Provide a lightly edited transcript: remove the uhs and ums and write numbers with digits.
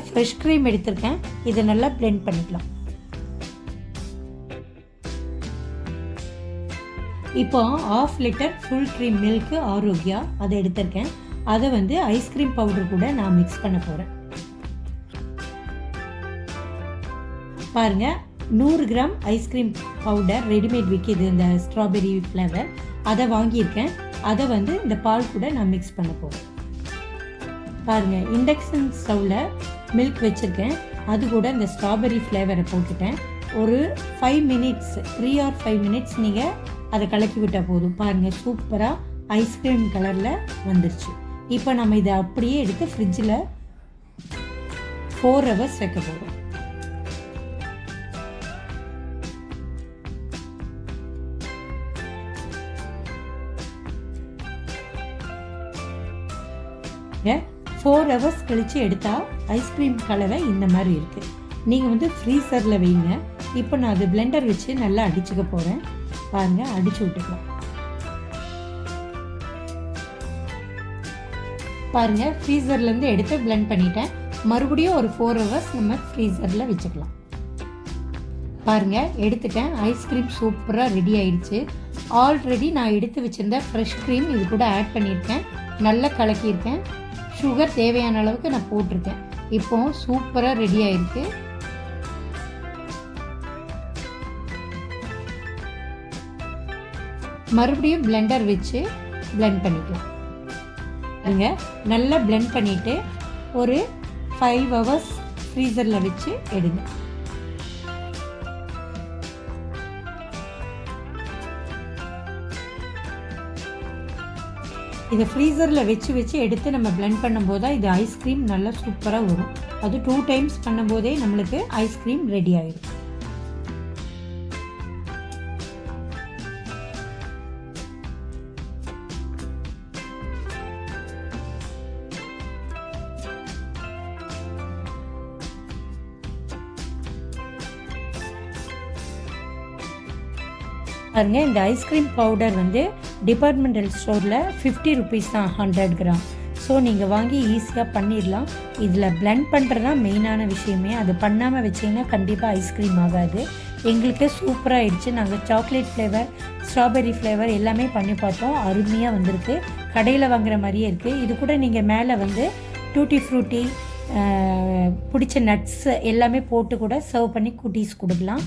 Fresh cream எடுத்திருக்கேன். இதை நல்லா பிளெண்ட் பண்ணிக்கலாம். இப்போ 1/2 litre full cream milk Arokya அதை எடுத்திருக்கேன். அதை ஐஸ்கிரீம் பவுடர் கூட நான் மிக்ஸ் பண்ண போகிறேன். பாருங்கள், 100 கிராம் ஐஸ்கிரீம் பவுடர் ரெடிமேட் விற்கிது, இந்த ஸ்ட்ராபெரி ஃப்ளேவர். அதை வாங்கியிருக்கேன். அதை இந்த பால் கூட நான் மிக்ஸ் பண்ண போகிறேன். பாருங்கள், இண்டக்ஷன் ஸ்டவ்வில் மில்க் வச்சுருக்கேன். அது கூட இந்த ஸ்ட்ராபெரி ஃப்ளேவரை போட்டுட்டேன். ஒரு 5 மினிட்ஸ் 3 or 5 மினிட்ஸ் நீங்கள் அதை கலக்கி விட்டால் போதும். பாருங்கள், சூப்பராக ஐஸ்கிரீம் கலரில் வந்துருச்சு. இப்போ நம்ம இதை அப்படியே எடுத்து ஃப்ரிட்ஜில் 4 hours வைக்க போகிறோம். இங்கே 4 hours கழித்து எடுத்தால் ஐஸ்கிரீம் கலரை இந்த மாதிரி இருக்குது. நீங்கள் ஃப்ரீசரில் வைங்க. இப்போ நான் அது பிளெண்டர் வச்சு நல்லா அடிச்சுக்க போகிறேன். பாருங்கள், அடிச்சு விட்டுக்கலாம். பாருங்கள், ஃப்ரீசர்லேருந்து எடுத்து பிளெண்ட் பண்ணிட்டேன். மறுபடியும் ஒரு 4 hours நம்ம ஃப்ரீசரில் வச்சுக்கலாம். பாருங்கள், எடுத்துட்டேன். ஐஸ்கிரீம் சூப்பராக ரெடி ஆயிடுச்சு. ஆல்ரெடி நான் எடுத்து வச்சுருந்த ஃப்ரெஷ் க்ரீம் இது கூட ஆட் பண்ணியிருக்கேன். நல்லா கலக்கியிருக்கேன். சுகர் தேவையான அளவுக்கு நான் போட்டிருக்கேன். இப்போ சூப்பராக ரெடி ஆயிருக்கு. மறுபடியும் பிளெண்டர் வச்சு பிளெண்ட் பண்ணிக்கலாம். நீங்கள் நல்லா பிளெண்ட் பண்ணிவிட்டு ஒரு 5 hours ஃப்ரீசரில் வச்சு எடுங்க. இதை ஃப்ரீசரில் வச்சு எடுத்து நம்ம பிளெண்ட் பண்ணும்போது தான் இது ஐஸ்கிரீம் நல்லா சூப்பராக வரும். அது 2 times பண்ணும்போதே நம்மளுக்கு ஐஸ்கிரீம் ரெடி ஆகிடும். பாருங்க, இந்த ஐஸ்கிரீம் பவுடர் டிபார்ட்மெண்டல் ஸ்டோரில் 50 rupees தான் 100 கிராம். ஸோ நீங்கள் வாங்கி ஈஸியாக பண்ணிடலாம். இதில் பிளெண்ட் பண்ணுறது தான் மெயினான விஷயமே. அது பண்ணாமல் வச்சிங்கன்னா கண்டிப்பாக ஐஸ்கிரீம் ஆகாது. எங்களுக்கு சூப்பராக ஆயிடுச்சு. நாங்கள் சாக்லேட் ஃப்ளேவர், ஸ்ட்ராபெரி ஃப்ளேவர் எல்லாமே பண்ணி பார்த்தோம். அருமையாக வந்திருக்கு. கடையில் வாங்குகிற மாதிரியே இருக்குது. இது கூட நீங்கள் மேலே டூட்டி ஃப்ரூட்டி பிடிச்ச நட்ஸ் எல்லாமே போட்டு கூட சர்வ் பண்ணி குட்டீஸ் கொடுக்கலாம்.